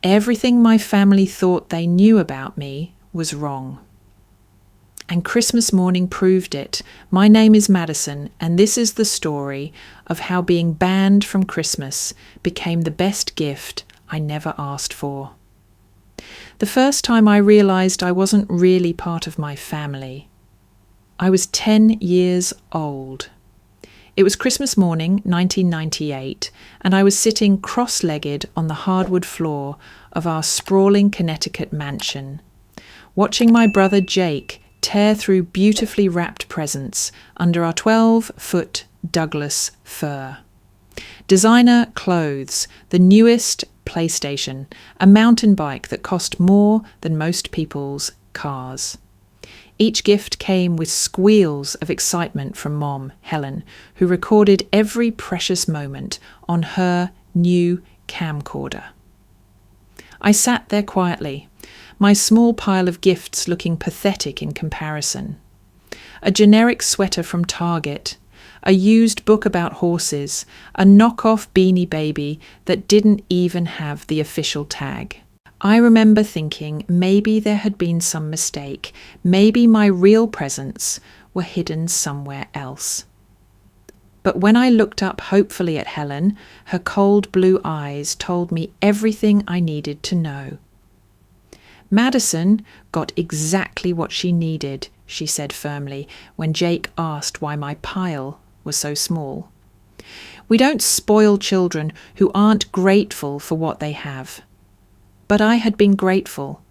Everything my family thought they knew about me was wrong. And Christmas morning proved it. My name is Madison, and this is the story of how being banned from Christmas became the best gift I never asked for. The first time I realised I wasn't really part of my family, I was 10 years old. It was Christmas morning, 1998, and I was sitting cross-legged on the hardwood floor of our sprawling Connecticut mansion, watching my brother Jake tear through beautifully wrapped presents under our 12-foot Douglas fir. Designer clothes, the newest PlayStation, a mountain bike that cost more than most people's cars. Each gift came with squeals of excitement from Mom, Helen, who recorded every precious moment on her new camcorder. I sat there quietly, my small pile of gifts looking pathetic in comparison. A generic sweater from Target, a used book about horses, a knockoff Beanie Baby that didn't even have the official tag. I remember thinking maybe there had been some mistake, maybe my real presents were hidden somewhere else. But when I looked up hopefully at Helen, her cold blue eyes told me everything I needed to know. Madison got exactly what she needed, she said firmly, when Jake asked why my pile was so small. We don't spoil children who aren't grateful for what they have. But I had been grateful.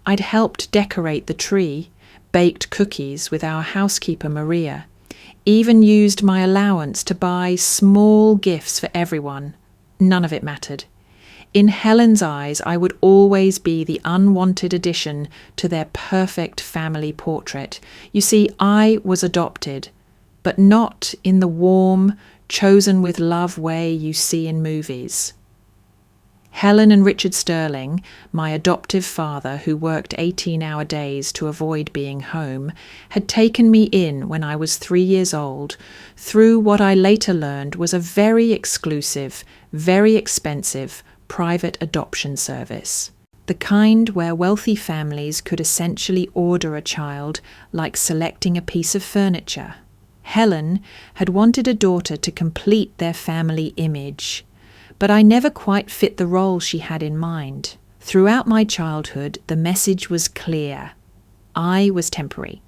I'd helped decorate the tree, baked cookies with our housekeeper Maria, even used my allowance to buy small gifts for everyone. None of it mattered. In Helen's eyes, I would always be the unwanted addition to their perfect family portrait. You see, I was adopted, but not in the warm, chosen with love way you see in movies. Helen and Richard Sterling, my adoptive father who worked 18-hour days to avoid being home, had taken me in when I was 3 years old through what I later learned was a very exclusive, very expensive private adoption service. The kind where wealthy families could essentially order a child like selecting a piece of furniture. Helen had wanted a daughter to complete their family image, but I never quite fit the role she had in mind. Throughout my childhood, the message was clear. I was temporary,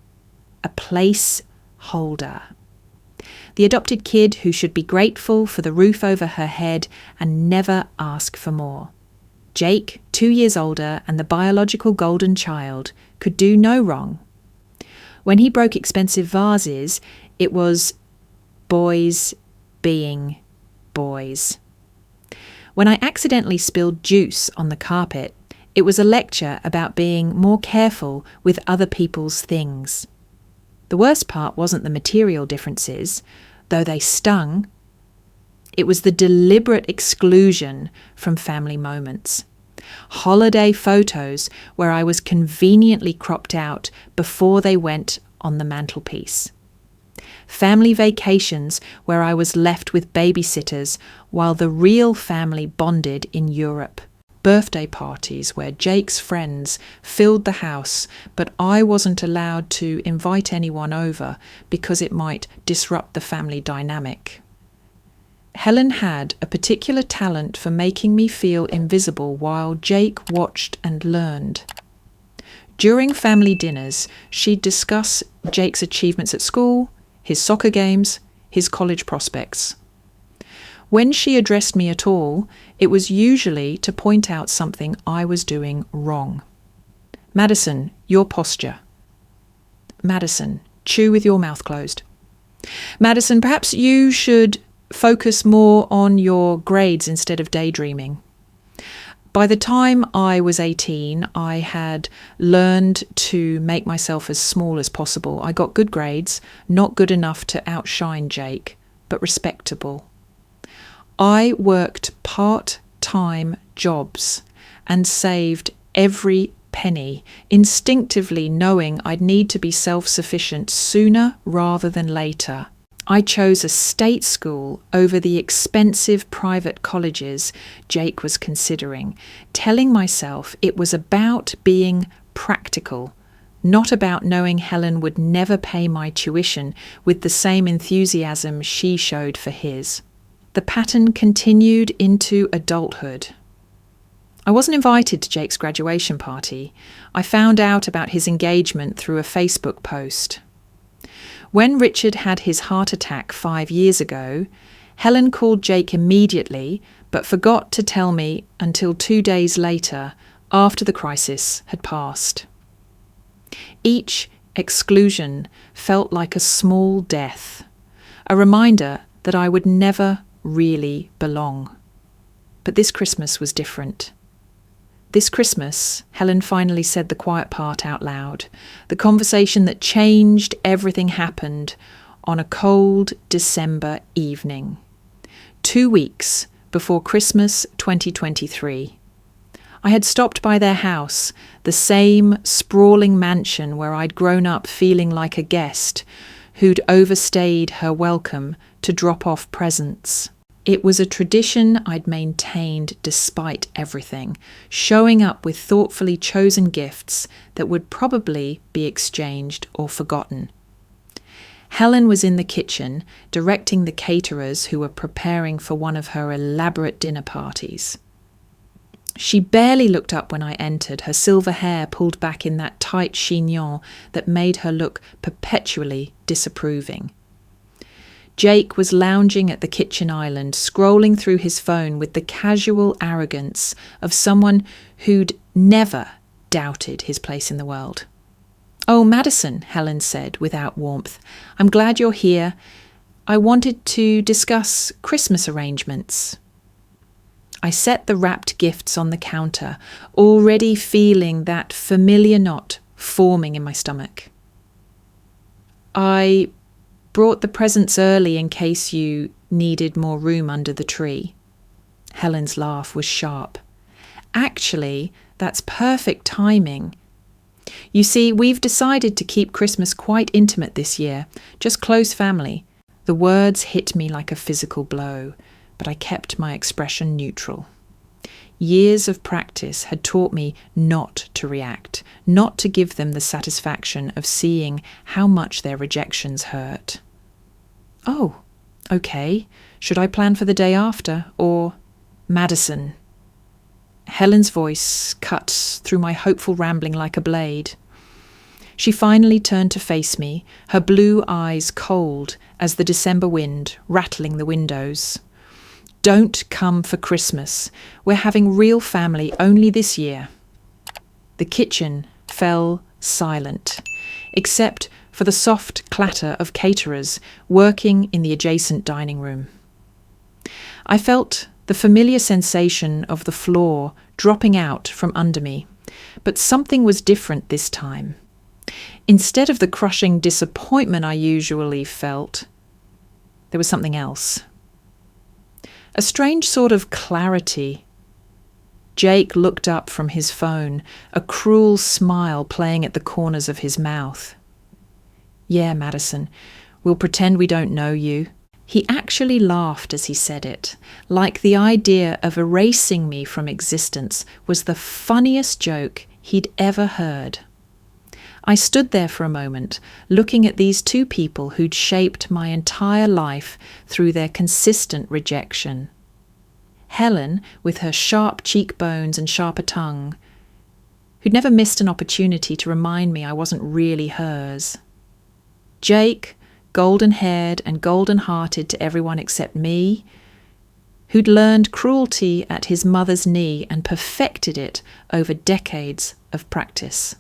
a placeholder. The adopted kid who should be grateful for the roof over her head and never ask for more. Jake, 2 years older and the biological golden child, could do no wrong. When he broke expensive vases, it was boys being boys. When I accidentally spilled juice on the carpet, it was a lecture about being more careful with other people's things. The worst part wasn't the material differences, though they stung. It was the deliberate exclusion from family moments. Holiday photos where I was conveniently cropped out before they went on the mantelpiece. Family vacations where I was left with babysitters while the real family bonded in Europe. Birthday parties where Jake's friends filled the house, but I wasn't allowed to invite anyone over because it might disrupt the family dynamic. Helen had a particular talent for making me feel invisible while Jake watched and learned. During family dinners, she'd discuss Jake's achievements at school, his soccer games, his college prospects. When she addressed me at all, it was usually to point out something I was doing wrong. Madison, your posture. Madison, chew with your mouth closed. Madison, perhaps you should focus more on your grades instead of daydreaming. By the time I was 18, I had learned to make myself as small as possible. I got good grades, not good enough to outshine Jake, but respectable. I worked part-time jobs and saved every penny, instinctively knowing I'd need to be self-sufficient sooner rather than later. I chose a state school over the expensive private colleges Jake was considering, telling myself it was about being practical, not about knowing Helen would never pay my tuition with the same enthusiasm she showed for his. The pattern continued into adulthood. I wasn't invited to Jake's graduation party. I found out about his engagement through a Facebook post. When Richard had his heart attack 5 years ago, Helen called Jake immediately, but forgot to tell me until 2 days later, after the crisis had passed. Each exclusion felt like a small death, a reminder that I would never really belong. But this Christmas was different. This Christmas, Helen finally said the quiet part out loud. The conversation that changed everything happened on a cold December evening, 2 weeks before Christmas 2023. I had stopped by their house, the same sprawling mansion where I'd grown up feeling like a guest who'd overstayed her welcome to drop off presents. It was a tradition I'd maintained despite everything, showing up with thoughtfully chosen gifts that would probably be exchanged or forgotten. Helen was in the kitchen, directing the caterers who were preparing for one of her elaborate dinner parties. She barely looked up when I entered, her silver hair pulled back in that tight chignon that made her look perpetually disapproving. Jake was lounging at the kitchen island, scrolling through his phone with the casual arrogance of someone who'd never doubted his place in the world. "Oh, Madison," Helen said without warmth. "I'm glad you're here. I wanted to discuss Christmas arrangements." I set the wrapped gifts on the counter, already feeling that familiar knot forming in my stomach. "I brought the presents early in case you needed more room under the tree." Helen's laugh was sharp. "Actually, that's perfect timing. You see, we've decided to keep Christmas quite intimate this year, just close family." The words hit me like a physical blow, but I kept my expression neutral. Years of practice had taught me not to react, not to give them the satisfaction of seeing how much their rejections hurt. "Oh, okay. Should I plan for the day after? Or Madison?" Helen's voice cut through my hopeful rambling like a blade. She finally turned to face me, her blue eyes cold as the December wind rattling the windows. "Don't come for Christmas. We're having real family only this year." The kitchen fell silent, except for the soft clatter of caterers working in the adjacent dining room. I felt the familiar sensation of the floor dropping out from under me, but something was different this time. Instead of the crushing disappointment I usually felt, there was something else. A strange sort of clarity. Jake looked up from his phone, a cruel smile playing at the corners of his mouth. "Yeah, Madison, we'll pretend we don't know you." He actually laughed as he said it, like the idea of erasing me from existence was the funniest joke he'd ever heard. I stood there for a moment, looking at these two people who'd shaped my entire life through their consistent rejection. Helen, with her sharp cheekbones and sharper tongue, who'd never missed an opportunity to remind me I wasn't really hers. Jake, golden-haired and golden-hearted to everyone except me, who'd learned cruelty at his mother's knee and perfected it over decades of practice.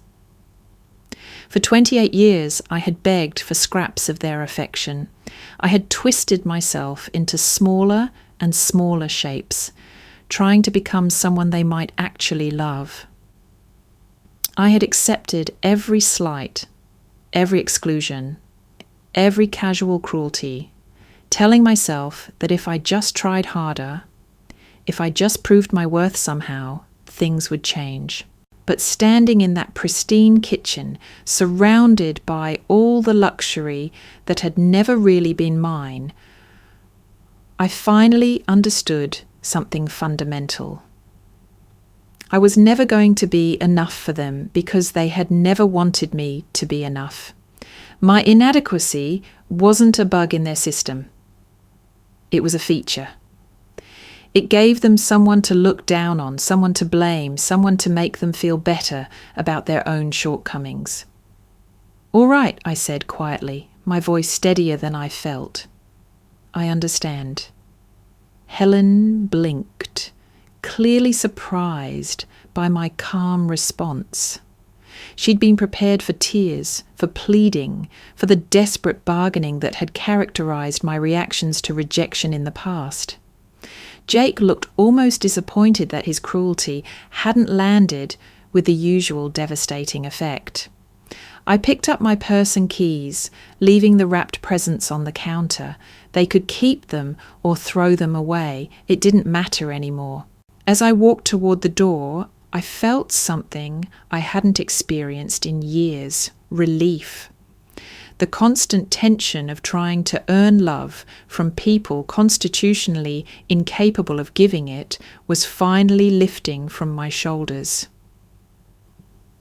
For 28 years, I had begged for scraps of their affection. I had twisted myself into smaller and smaller shapes, trying to become someone they might actually love. I had accepted every slight, every exclusion, every casual cruelty, telling myself that if I just tried harder, if I just proved my worth somehow, things would change. But standing in that pristine kitchen, surrounded by all the luxury that had never really been mine, I finally understood something fundamental. I was never going to be enough for them because they had never wanted me to be enough. My inadequacy wasn't a bug in their system. It was a feature. It gave them someone to look down on, someone to blame, someone to make them feel better about their own shortcomings. "All right," I said quietly, my voice steadier than I felt. "I understand." Helen blinked, clearly surprised by my calm response. She'd been prepared for tears, for pleading, for the desperate bargaining that had characterized my reactions to rejection in the past. Jake looked almost disappointed that his cruelty hadn't landed with the usual devastating effect. I picked up my purse and keys, leaving the wrapped presents on the counter. They could keep them or throw them away. It didn't matter anymore. As I walked toward the door, I felt something I hadn't experienced in years: relief. The constant tension of trying to earn love from people constitutionally incapable of giving it was finally lifting from my shoulders.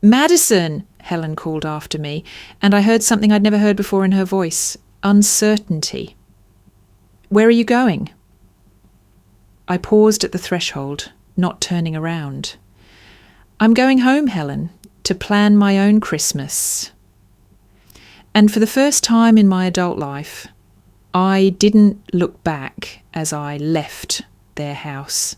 "Madison!" Helen called after me, and I heard something I'd never heard before in her voice: uncertainty. "Where are you going?" I paused at the threshold, not turning around. "I'm going home, Helen, to plan my own Christmas." And for the first time in my adult life, I didn't look back as I left their house.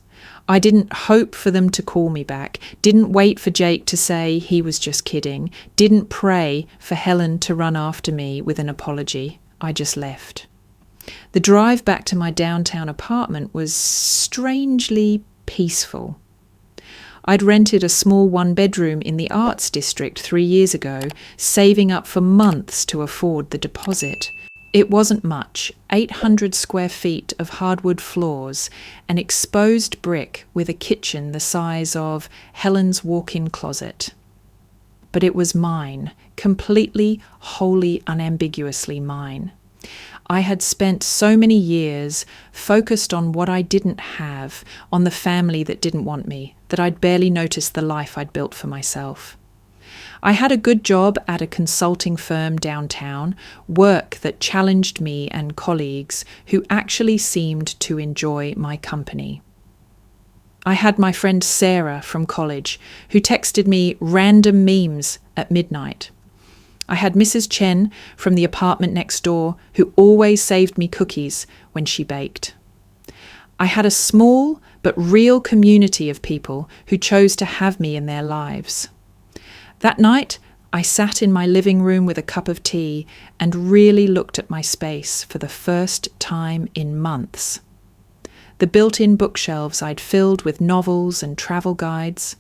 I didn't hope for them to call me back, didn't wait for Jake to say he was just kidding, didn't pray for Helen to run after me with an apology. I just left. The drive back to my downtown apartment was strangely peaceful. I'd rented a small one-bedroom in the Arts District 3 years ago, saving up for months to afford the deposit. It wasn't much: 800 square feet of hardwood floors, an exposed brick with a kitchen the size of Helen's walk-in closet. But it was mine, completely, wholly, unambiguously mine. I had spent so many years focused on what I didn't have, on the family that didn't want me, that I'd barely noticed the life I'd built for myself. I had a good job at a consulting firm downtown, work that challenged me and colleagues who actually seemed to enjoy my company. I had my friend Sarah from college, who texted me random memes at midnight. I had Mrs. Chen from the apartment next door, who always saved me cookies when she baked. I had a small but real community of people who chose to have me in their lives. That night, I sat in my living room with a cup of tea and really looked at my space for the first time in months. The built-in bookshelves I'd filled with novels and travel guides,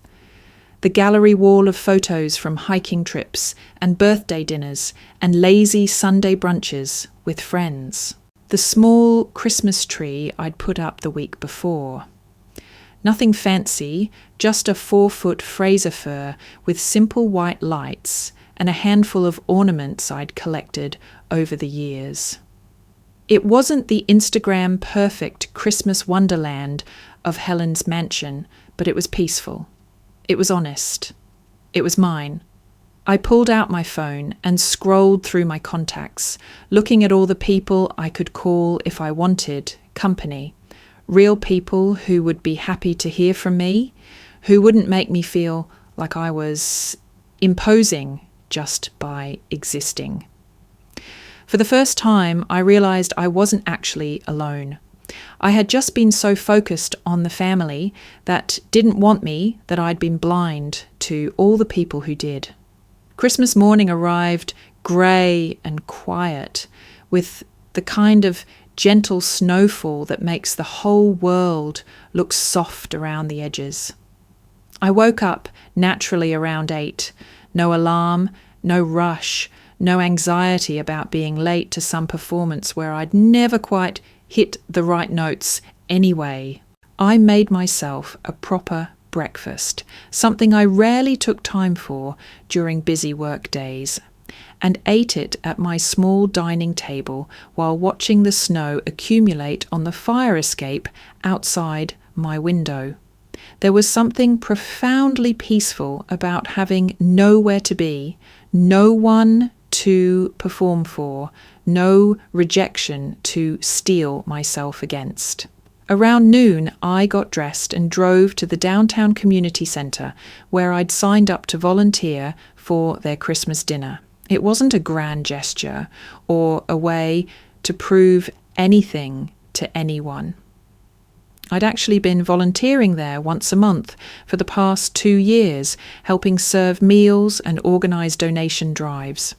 the gallery wall of photos from hiking trips and birthday dinners and lazy Sunday brunches with friends. The small Christmas tree I'd put up the week before. Nothing fancy, just a 4-foot Fraser fir with simple white lights and a handful of ornaments I'd collected over the years. It wasn't the Instagram perfect Christmas wonderland of Helen's mansion, but it was peaceful. It was honest. It was mine. I pulled out my phone and scrolled through my contacts, looking at all the people I could call if I wanted company. Real people who would be happy to hear from me, who wouldn't make me feel like I was imposing just by existing. For the first time, I realized I wasn't actually alone. I had just been so focused on the family that didn't want me that I'd been blind to all the people who did. Christmas morning arrived grey and quiet, with the kind of gentle snowfall that makes the whole world look soft around the edges. I woke up naturally around 8. No alarm, no rush, no anxiety about being late to some performance where I'd never quite hit the right notes anyway. I made myself a proper breakfast, something I rarely took time for during busy work days, and ate it at my small dining table while watching the snow accumulate on the fire escape outside my window. There was something profoundly peaceful about having nowhere to be, no one to perform for, no rejection to steel myself against. Around noon, I got dressed and drove to the downtown community centre where I'd signed up to volunteer for their Christmas dinner. It wasn't a grand gesture or a way to prove anything to anyone. I'd actually been volunteering there once a month for the past 2 years, helping serve meals and organise donation drives.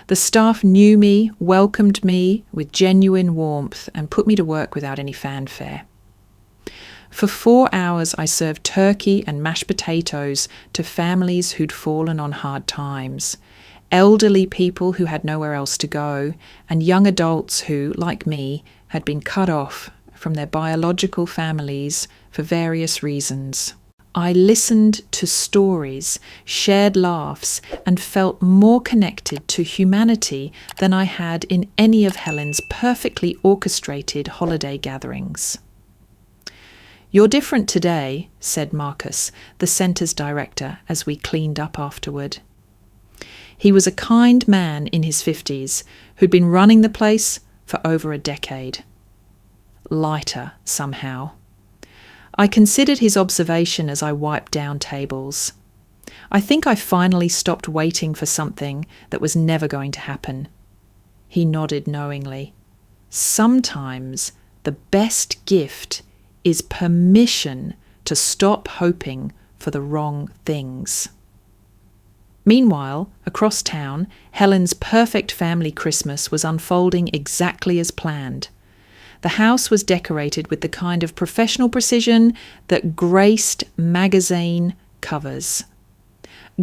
The staff knew me, welcomed me with genuine warmth, and put me to work without any fanfare. For 4 hours, I served turkey and mashed potatoes to families who'd fallen on hard times, elderly people who had nowhere else to go, and young adults who, like me, had been cut off from their biological families for various reasons. I listened to stories, shared laughs, and felt more connected to humanity than I had in any of Helen's perfectly orchestrated holiday gatherings. "You're different today," said Marcus, the centre's director, as we cleaned up afterward. He was a kind man in his 50s who'd been running the place for over a decade. Lighter, somehow. I considered his observation as I wiped down tables. I think I finally stopped waiting for something that was never going to happen. He nodded knowingly. Sometimes the best gift is permission to stop hoping for the wrong things. Meanwhile, across town, Helen's perfect family Christmas was unfolding exactly as planned. The house was decorated with the kind of professional precision that graced magazine covers.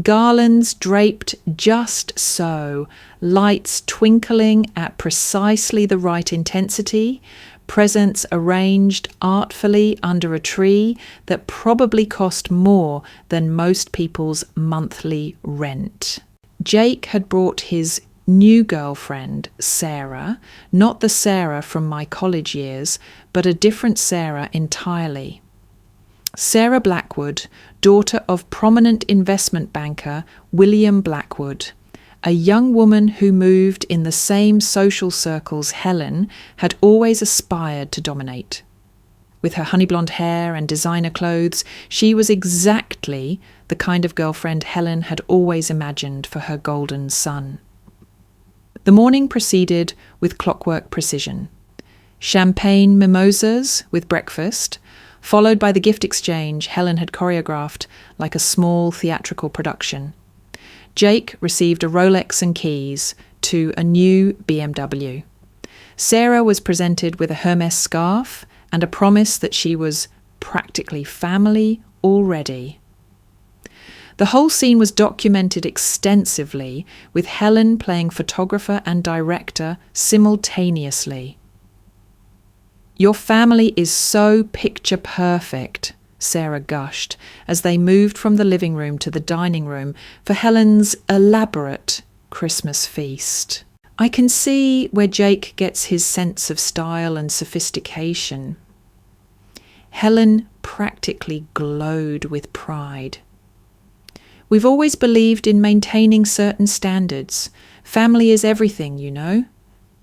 Garlands draped just so, lights twinkling at precisely the right intensity, presents arranged artfully under a tree that probably cost more than most people's monthly rent. Jake had brought his new girlfriend, Sarah, not the Sarah from my college years, but a different Sarah entirely. Sarah Blackwood, daughter of prominent investment banker William Blackwood, a young woman who moved in the same social circles Helen had always aspired to dominate. With her honey blonde hair and designer clothes, she was exactly the kind of girlfriend Helen had always imagined for her golden son. The morning proceeded with clockwork precision. Champagne mimosas with breakfast, followed by the gift exchange Helen had choreographed like a small theatrical production. Jake received a Rolex and keys to a new BMW. Sarah was presented with a Hermes scarf and a promise that she was practically family already. The whole scene was documented extensively, with Helen playing photographer and director simultaneously. "Your family is so picture perfect," Sarah gushed, as they moved from the living room to the dining room for Helen's elaborate Christmas feast. I can see where Jake gets his sense of style and sophistication. Helen practically glowed with pride. "We've always believed in maintaining certain standards. Family is everything, you know."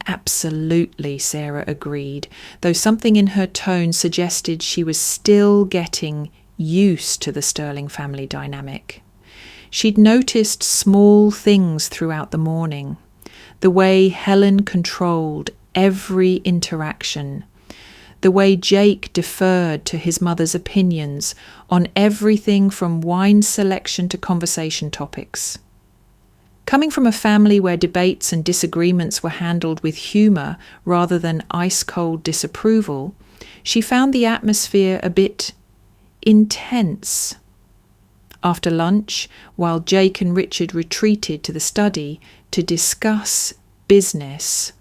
"Absolutely," Sarah agreed, though something in her tone suggested she was still getting used to the Sterling family dynamic. She'd noticed small things throughout the morning. The way Helen controlled every interaction. The way Jake deferred to his mother's opinions on everything from wine selection to conversation topics. Coming from a family where debates and disagreements were handled with humour rather than ice-cold disapproval, she found the atmosphere a bit intense. After lunch, while Jake and Richard retreated to the study to discuss business,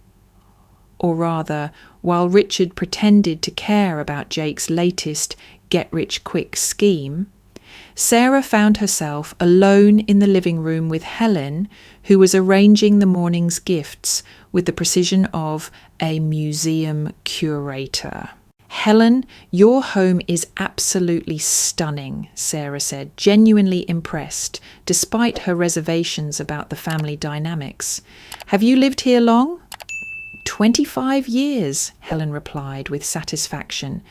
or rather, while Richard pretended to care about Jake's latest get-rich-quick scheme, Sarah found herself alone in the living room with Helen, who was arranging the morning's gifts with the precision of a museum curator. "Helen, your home is absolutely stunning," Sarah said, genuinely impressed, despite her reservations about the family dynamics. "Have you lived here long?" 25 years, Helen replied with satisfaction.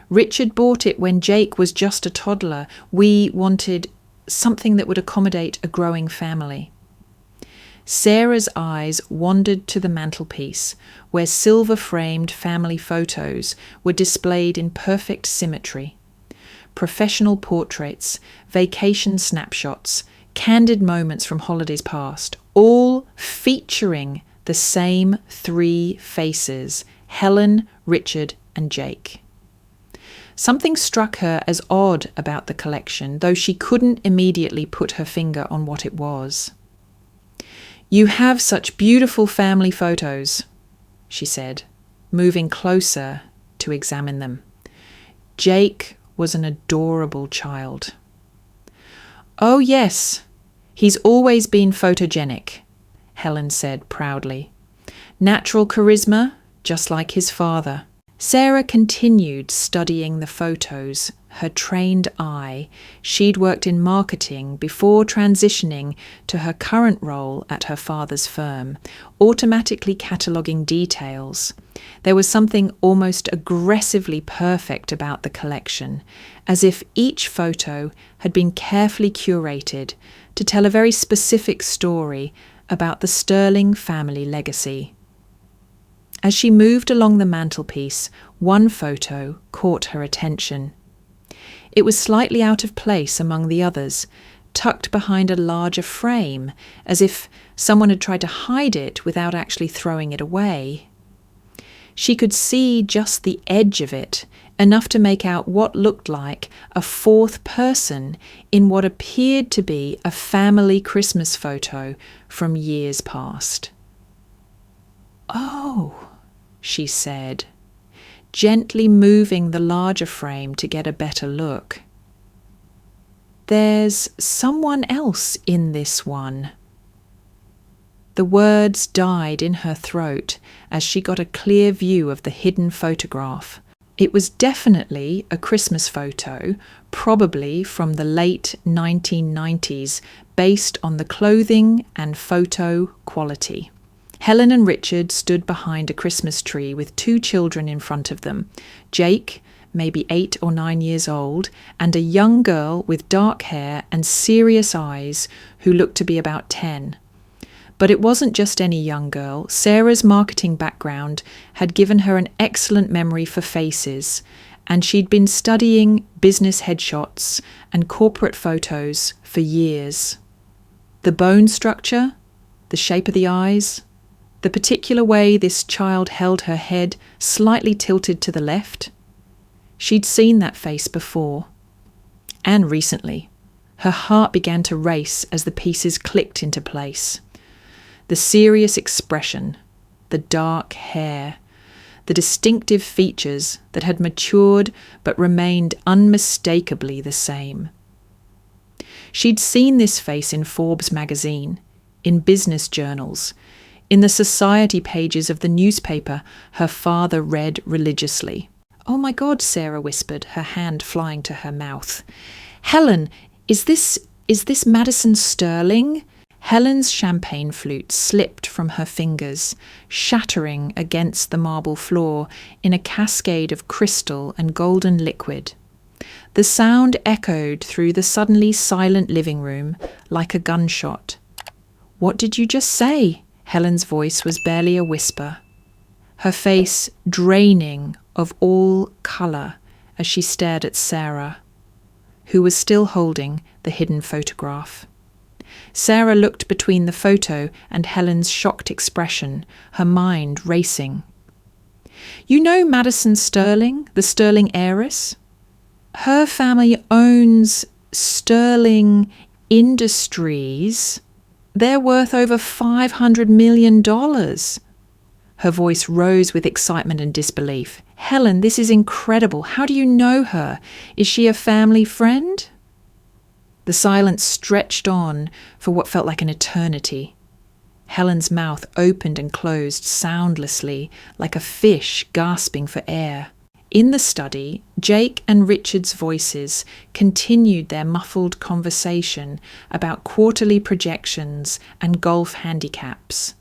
"Richard bought it when Jake was just a toddler. We wanted something that would accommodate a growing family." Sarah's eyes wandered to the mantelpiece, where silver-framed family photos were displayed in perfect symmetry. Professional portraits, vacation snapshots, candid moments from holidays past, all featuring the same three faces: Helen, Richard, and Jake. Something struck her as odd about the collection, though she couldn't immediately put her finger on what it was. "You have such beautiful family photos," she said, moving closer to examine them. Jake was an adorable child. "Oh yes, he's always been photogenic," Helen said proudly. "Natural charisma, just like his father." Sarah continued studying the photos, her trained eye. She'd worked in marketing before transitioning to her current role at her father's firm, automatically cataloguing details. There was something almost aggressively perfect about the collection, as if each photo had been carefully curated to tell a very specific story about the Sterling family legacy. As she moved along the mantelpiece, one photo caught her attention. It was slightly out of place among the others, tucked behind a larger frame, as if someone had tried to hide it without actually throwing it away. She could see just the edge of it, enough to make out what looked like a fourth person in what appeared to be a family Christmas photo from years past. "Oh," she said, gently moving the larger frame to get a better look. "There's someone else in this one." The words died in her throat as she got a clear view of the hidden photograph. It was definitely a Christmas photo, probably from the late 1990s, based on the clothing and photo quality. Helen and Richard stood behind a Christmas tree with two children in front of them. Jake, maybe 8 or 9 years old, and a young girl with dark hair and serious eyes who looked to be about 10. But it wasn't just any young girl. Sarah's marketing background had given her an excellent memory for faces, and she'd been studying business headshots and corporate photos for years. The bone structure, the shape of the eyes, the particular way this child held her head slightly tilted to the left. She'd seen that face before. And recently. Her heart began to race as the pieces clicked into place. The serious expression, the dark hair, the distinctive features that had matured but remained unmistakably the same. She'd seen this face in Forbes magazine, in business journals, in the society pages of the newspaper her father read religiously. "Oh my God," Sarah whispered, her hand flying to her mouth. "Helen, is this Madison Sterling?" Helen's champagne flute slipped from her fingers, shattering against the marble floor in a cascade of crystal and golden liquid. The sound echoed through the suddenly silent living room like a gunshot. "What did you just say?" Helen's voice was barely a whisper, her face draining of all colour as she stared at Sarah, who was still holding the hidden photograph. Sarah looked between the photo and Helen's shocked expression, her mind racing. "You know Madison Sterling, the Sterling heiress? Her family owns Sterling Industries. They're worth over $500 million. Her voice rose with excitement and disbelief. Helen, this is incredible. How do you know her? Is she a family friend? The silence stretched on for what felt like an eternity. Helen's mouth opened and closed soundlessly, like a fish gasping for air. In the study, Jake and Richard's voices continued their muffled conversation about quarterly projections and golf handicaps,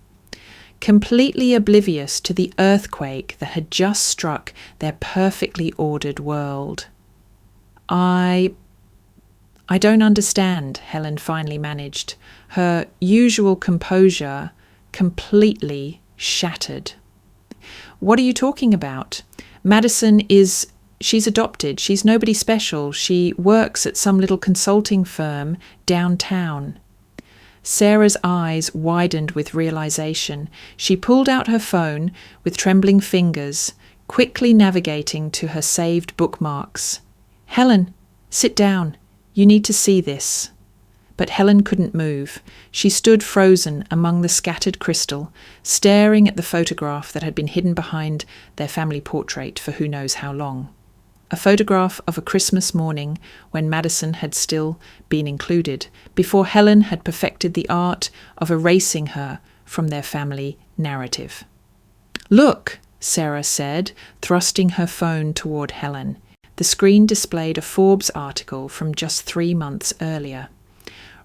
completely oblivious to the earthquake that had just struck their perfectly ordered world. I don't understand, Helen finally managed, her usual composure completely shattered. What are you talking about? Madison she's adopted. She's nobody special. She works at some little consulting firm downtown. Sarah's eyes widened with realization. She pulled out her phone with trembling fingers, quickly navigating to her saved bookmarks. Helen, sit down. You need to see this. But Helen couldn't move. She stood frozen among the scattered crystal, staring at the photograph that had been hidden behind their family portrait for who knows how long. A photograph of a Christmas morning when Madison had still been included, before Helen had perfected the art of erasing her from their family narrative. Look, Sarah said, thrusting her phone toward Helen. The screen displayed a Forbes article from just 3 months earlier.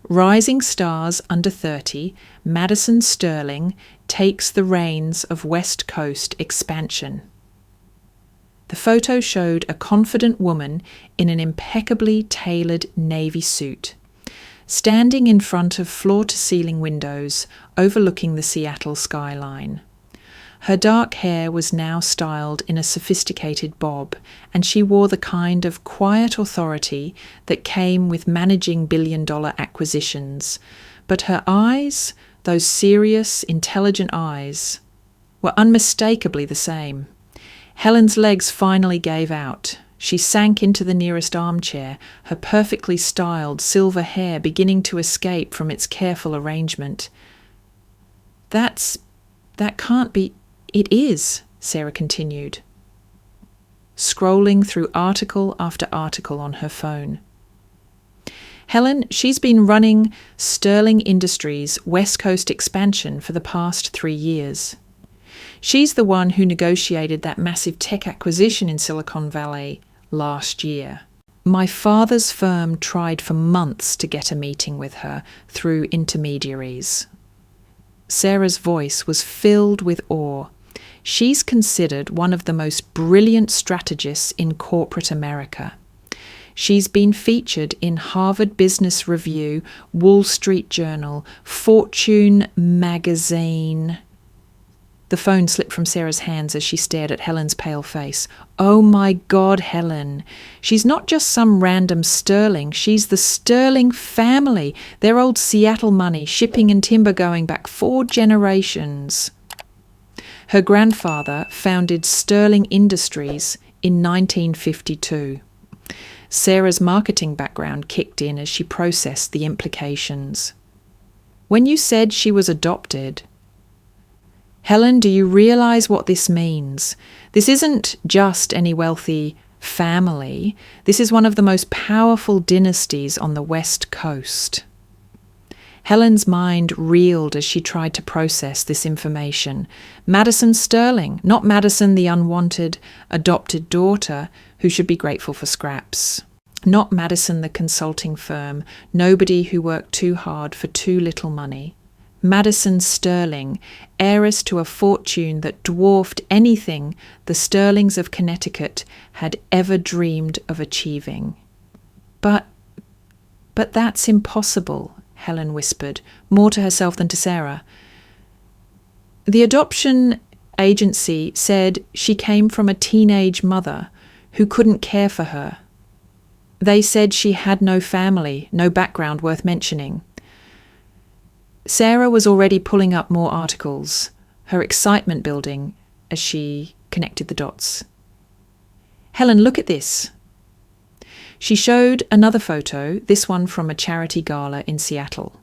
Rising stars under 30, Madison Sterling takes the reins of West Coast expansion. The photo showed a confident woman in an impeccably tailored navy suit, standing in front of floor-to-ceiling windows overlooking the Seattle skyline. Her dark hair was now styled in a sophisticated bob, and she wore the kind of quiet authority that came with managing billion-dollar acquisitions. But her eyes, those serious, intelligent eyes, were unmistakably the same. Helen's legs finally gave out. She sank into the nearest armchair, her perfectly styled silver hair beginning to escape from its careful arrangement. That can't be... It is, Sarah continued, scrolling through article after article on her phone. Helen, she's been running Sterling Industries' West Coast expansion for the past 3 years. She's the one who negotiated that massive tech acquisition in Silicon Valley last year. My father's firm tried for months to get a meeting with her through intermediaries. Sarah's voice was filled with awe. She's considered one of the most brilliant strategists in corporate America. She's been featured in Harvard Business Review, Wall Street Journal, Fortune magazine. The phone slipped from Sarah's hands as she stared at Helen's pale face. Oh my God, Helen. She's not just some random Sterling. She's the Sterling family. Their old Seattle money, shipping and timber going back 4 generations. Her grandfather founded Sterling Industries in 1952. Sarah's marketing background kicked in as she processed the implications. When you said she was adopted, Helen, do you realize what this means? This isn't just any wealthy family. This is one of the most powerful dynasties on the West Coast. Helen's mind reeled as she tried to process this information. Madison Sterling, not Madison the unwanted, adopted daughter who should be grateful for scraps. Not Madison the consulting firm, nobody who worked too hard for too little money. Madison Sterling, heiress to a fortune that dwarfed anything the Sterlings of Connecticut had ever dreamed of achieving. But that's impossible, Helen whispered, more to herself than to Sarah. The adoption agency said she came from a teenage mother who couldn't care for her. They said she had no family, no background worth mentioning. Sarah was already pulling up more articles, her excitement building as she connected the dots. Helen, look at this. She showed another photo, this one from a charity gala in Seattle.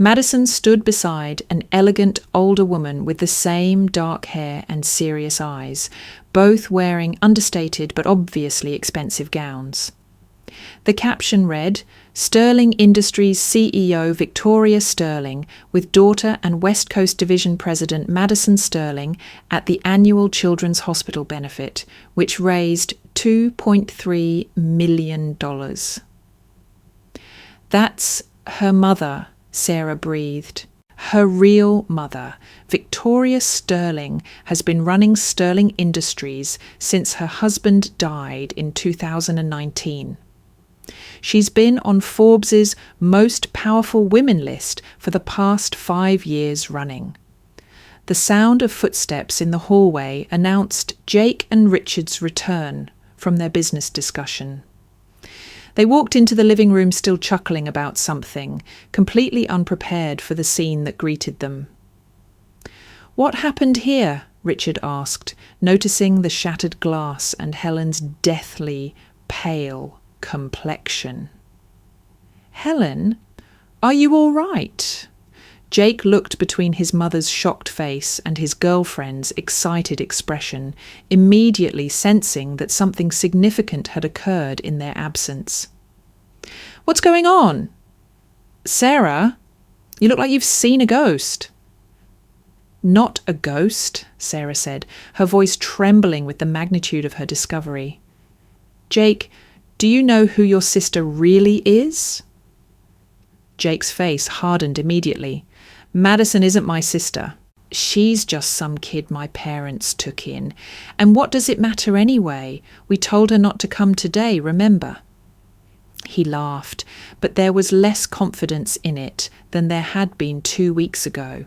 Madison stood beside an elegant older woman with the same dark hair and serious eyes, both wearing understated but obviously expensive gowns. The caption read, "Sterling Industries CEO Victoria Sterling with daughter and West Coast Division President Madison Sterling at the annual Children's Hospital benefit, which raised $2.3 million. That's her mother, Sarah breathed. Her real mother, Victoria Sterling, has been running Sterling Industries since her husband died in 2019. She's been on Forbes' Most Powerful Women list for the past 5 years running. The sound of footsteps in the hallway announced Jake and Richard's return from their business discussion. They walked into the living room still chuckling about something, completely unprepared for the scene that greeted them. "What happened here?" Richard asked, noticing the shattered glass and Helen's deathly pale complexion. "Helen, are you all right?" Jake looked between his mother's shocked face and his girlfriend's excited expression, immediately sensing that something significant had occurred in their absence. "What's going on?" "Sarah, you look like you've seen a ghost." "Not a ghost," Sarah said, her voice trembling with the magnitude of her discovery. "Jake, do you know who your sister really is?" Jake's face hardened immediately. "Madison isn't my sister. She's just some kid my parents took in. And what does it matter anyway? We told her not to come today, remember?" He laughed, but there was less confidence in it than there had been 2 weeks ago.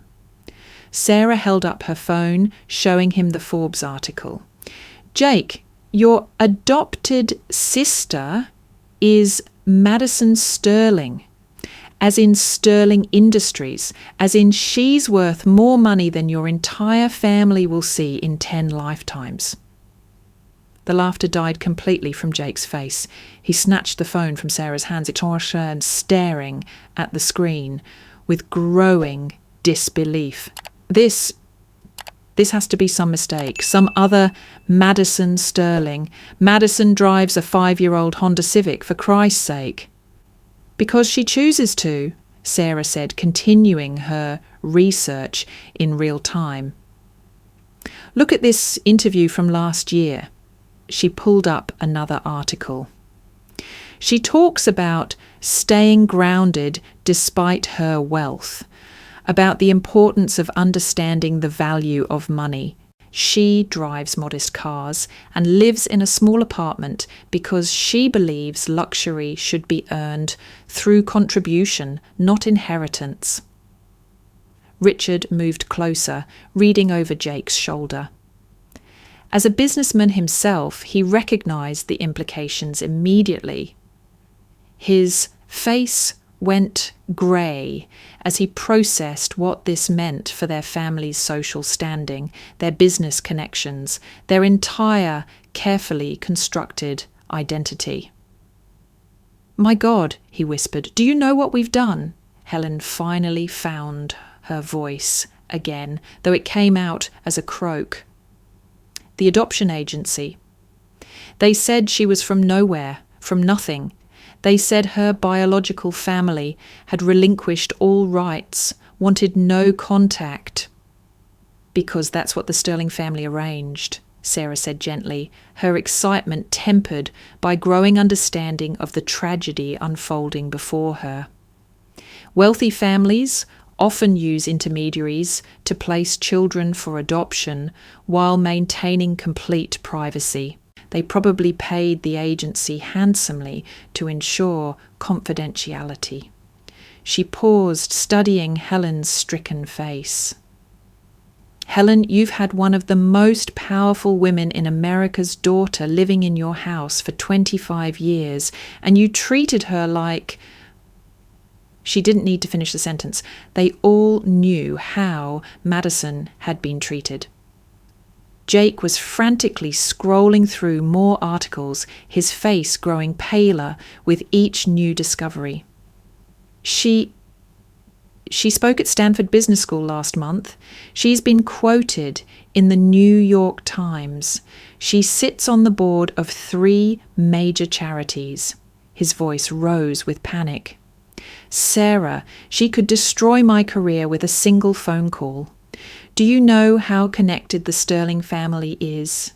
Sarah held up her phone, showing him the Forbes article. "Jake, your adopted sister is Madison Sterling, as in Sterling Industries, as in she's worth more money than your entire family will see in 10 lifetimes. The laughter died completely from Jake's face. He snatched the phone from Sarah's hands, staring at the screen with growing disbelief. This has to be some mistake, some other Madison Sterling. Madison drives a 5-year-old Honda Civic, for Christ's sake. "Because she chooses to," Sarah said, continuing her research in real time. "Look at this interview from last year." She pulled up another article. She talks about staying grounded despite her wealth, about the importance of understanding the value of money. She drives modest cars and lives in a small apartment because she believes luxury should be earned through contribution, not inheritance. Richard moved closer, reading over Jake's shoulder. As a businessman himself, he recognized the implications immediately. His face went grey as he processed what this meant for their family's social standing, their business connections, their entire carefully constructed identity. "My God," he whispered, "do you know what we've done?" Helen finally found her voice again, though it came out as a croak. "The adoption agency. They said she was from nowhere, from nothing. They said her biological family had relinquished all rights, wanted no contact." "Because that's what the Sterling family arranged," Sarah said gently, her excitement tempered by growing understanding of the tragedy unfolding before her. "Wealthy families often use intermediaries to place children for adoption while maintaining complete privacy. They probably paid the agency handsomely to ensure confidentiality." She paused, studying Helen's stricken face. "Helen, you've had one of the most powerful women in America's daughter living in your house for 25 years, and you treated her like—" She didn't need to finish the sentence. They all knew how Madison had been treated. Jake was frantically scrolling through more articles, his face growing paler with each new discovery. She She spoke at Stanford Business School last month. She's been quoted in the New York Times. She sits on the board of 3 major charities. His voice rose with panic. Sarah, she could destroy my career with a single phone call. Do you know how connected the Sterling family is?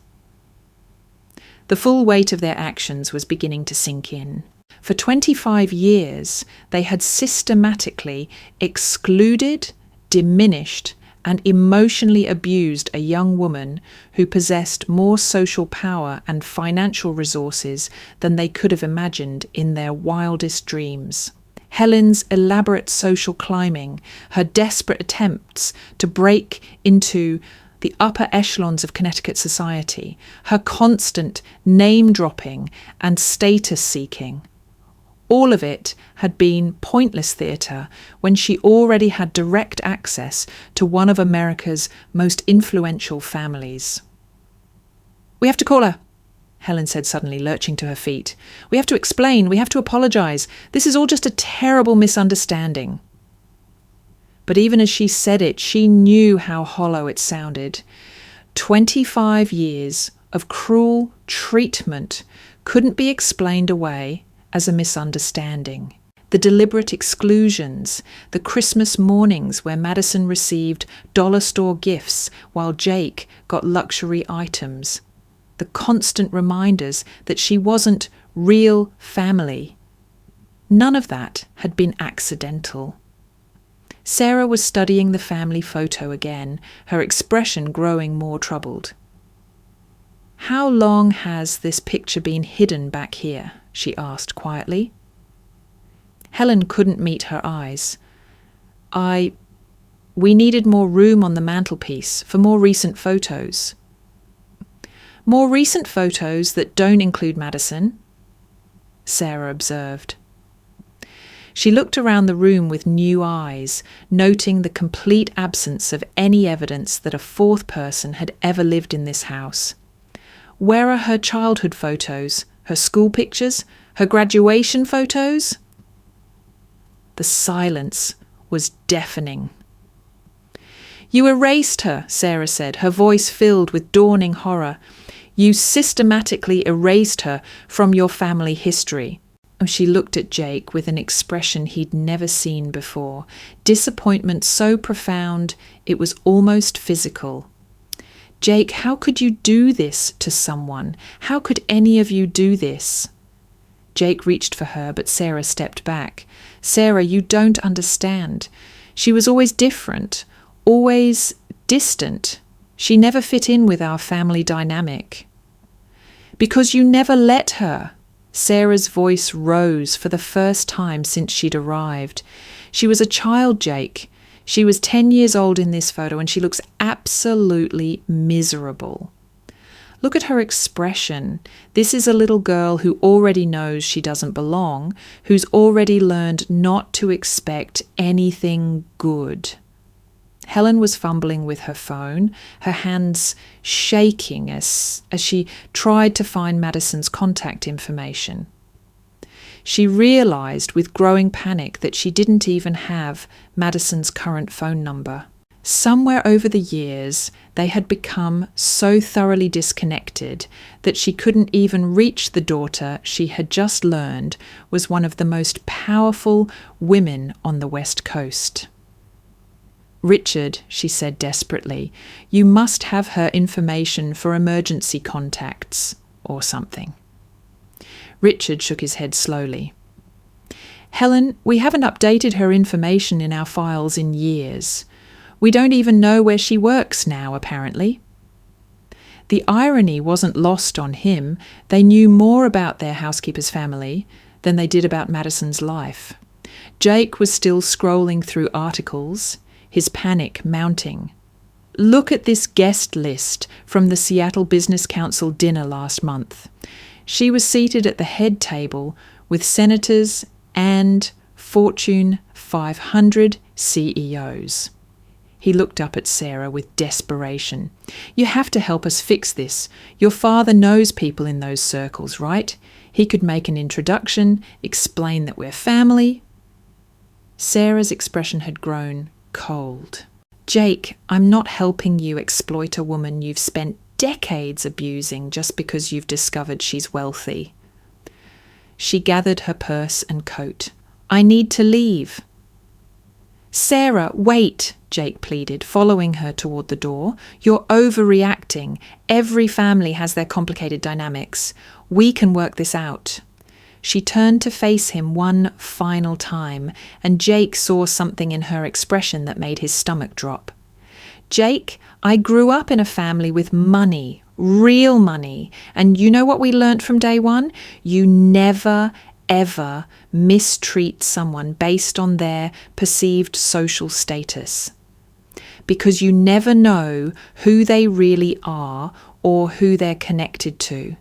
The full weight of their actions was beginning to sink in. For 25 years, they had systematically excluded, diminished, and emotionally abused a young woman who possessed more social power and financial resources than they could have imagined in their wildest dreams. Helen's elaborate social climbing, her desperate attempts to break into the upper echelons of Connecticut society, her constant name-dropping and status-seeking, all of it had been pointless theatre when she already had direct access to one of America's most influential families. "We have to call her," Helen said suddenly, lurching to her feet. "We have to explain. We have to apologise. This is all just a terrible misunderstanding." But even as she said it, she knew how hollow it sounded. 25 years of cruel treatment couldn't be explained away as a misunderstanding. The deliberate exclusions, the Christmas mornings where Madison received dollar store gifts while Jake got luxury items, the constant reminders that she wasn't real family. None of that had been accidental. Sarah was studying the family photo again, her expression growing more troubled. "How long has this picture been hidden back here?" she asked quietly. Helen couldn't meet her eyes. We needed more room on the mantelpiece for more recent photos." "More recent photos that don't include Madison?" Sarah observed. She looked around the room with new eyes, noting the complete absence of any evidence that a 4th person had ever lived in this house. "Where are her childhood photos? Her school pictures? Her graduation photos?" The silence was deafening. "You erased her," Sarah said, her voice filled with dawning horror. "You systematically erased her from your family history." She looked at Jake with an expression he'd never seen before, disappointment so profound it was almost physical. "Jake, how could you do this to someone? How could any of you do this?" Jake reached for her, but Sarah stepped back. "Sarah, you don't understand. She was always different, always distant. She never fit in with our family dynamic." "Because you never let her." Sarah's voice rose for the first time since she'd arrived. "She was a child, Jake. She was 10 years old in this photo and she looks absolutely miserable. Look at her expression. This is a little girl who already knows she doesn't belong, who's already learned not to expect anything good." Helen was fumbling with her phone, her hands shaking as she tried to find Madison's contact information. She realised with growing panic that she didn't even have Madison's current phone number. Somewhere over the years, they had become so thoroughly disconnected that she couldn't even reach the daughter she had just learned was one of the most powerful women on the West Coast. "Richard," she said desperately, "you must have her information for emergency contacts or something." Richard shook his head slowly. "Helen, we haven't updated her information in our files in years. We don't even know where she works now, apparently." The irony wasn't lost on him. They knew more about their housekeeper's family than they did about Madison's life. Jake was still scrolling through articles, his panic mounting. "Look at this guest list from the Seattle Business Council dinner last month. She was seated at the head table with senators and Fortune 500 CEOs. He looked up at Sarah with desperation. "You have to help us fix this. Your father knows people in those circles, right? He could make an introduction, explain that we're family." Sarah's expression had grown cold. Jake, I'm not helping you exploit a woman you've spent decades abusing just because you've discovered she's wealthy. She gathered her purse and coat. I need to leave. Sarah, wait, Jake pleaded, following her toward the door. You're overreacting. Every family has their complicated dynamics. We can work this out. She turned to face him one final time, and Jake saw something in her expression that made his stomach drop. Jake, I grew up in a family with money, real money, and you know what we learnt from day one? You never, ever mistreat someone based on their perceived social status. Because you never know who they really are or who they're connected to.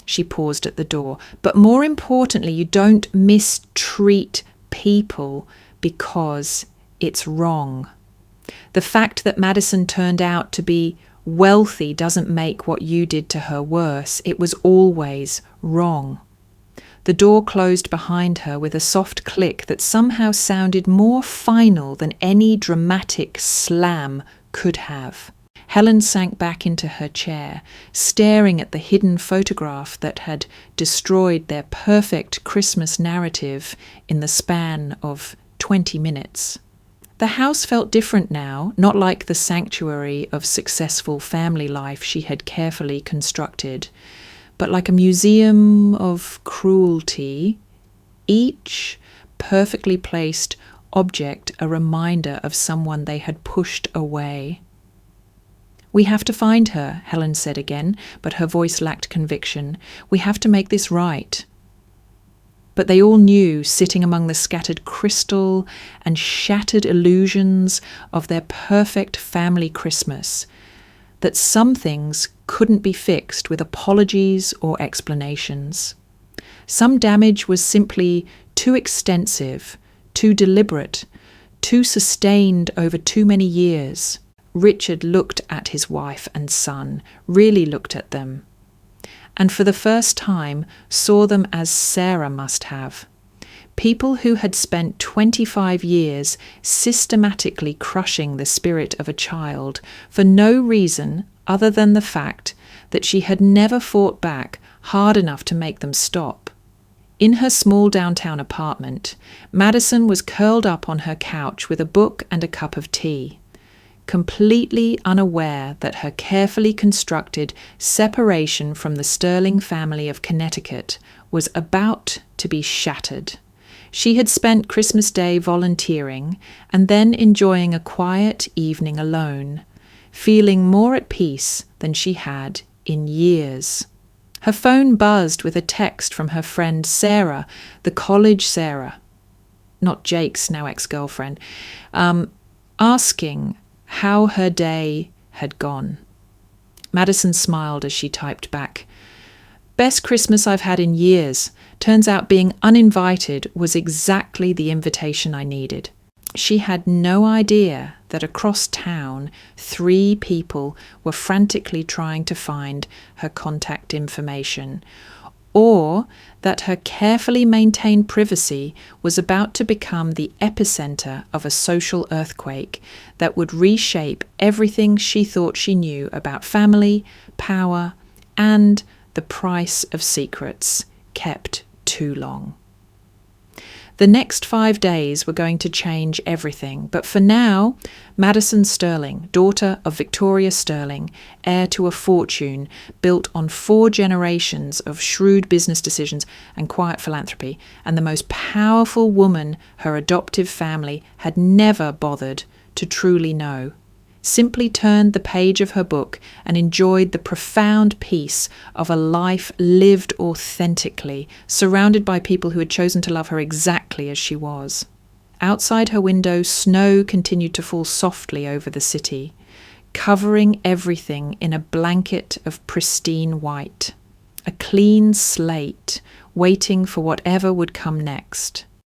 She paused at the door. But more importantly, you don't mistreat people because it's wrong. The fact that Madison turned out to be wealthy doesn't make what you did to her worse. It was always wrong. The door closed behind her with a soft click that somehow sounded more final than any dramatic slam could have. Helen sank back into her chair, staring at the hidden photograph that had destroyed their perfect Christmas narrative in the span of 20 minutes. The house felt different now, not like the sanctuary of successful family life she had carefully constructed, but like a museum of cruelty, each perfectly placed object a reminder of someone they had pushed away. We have to find her, Helen said again, but her voice lacked conviction. We have to make this right. But they all knew, sitting among the scattered crystal and shattered illusions of their perfect family Christmas, that some things couldn't be fixed with apologies or explanations. Some damage was simply too extensive, too deliberate, too sustained over too many years. Richard looked at his wife and son, really looked at them, and for the first time saw them as Sarah must have. People who had spent 25 years systematically crushing the spirit of a child for no reason other than the fact that she had never fought back hard enough to make them stop. In her small downtown apartment, Madison was curled up on her couch with a book and a cup of tea, completely unaware that her carefully constructed separation from the Sterling family of Connecticut was about to be shattered. She had spent Christmas Day volunteering and then enjoying a quiet evening alone, feeling more at peace than she had in years. Her phone buzzed with a text from her friend Sarah, the college Sarah, not Jake's now ex-girlfriend, asking how her day had gone. Madison smiled as she typed back, "Best Christmas I've had in years. Turns out being uninvited was exactly the invitation I needed." She had no idea that across town 3 people were frantically trying to find her contact information, or that her carefully maintained privacy was about to become the epicenter of a social earthquake that would reshape everything she thought she knew about family, power, and the price of secrets kept too long. The next 5 days were going to change everything, but for now, Madison Sterling, daughter of Victoria Sterling, heir to a fortune built on 4 generations of shrewd business decisions and quiet philanthropy, and the most powerful woman her adoptive family had never bothered to truly know, simply turned the page of her book and enjoyed the profound peace of a life lived authentically, surrounded by people who had chosen to love her exactly as she was. Outside her window, snow continued to fall softly over the city, covering everything in a blanket of pristine white, a clean slate waiting for whatever would come next.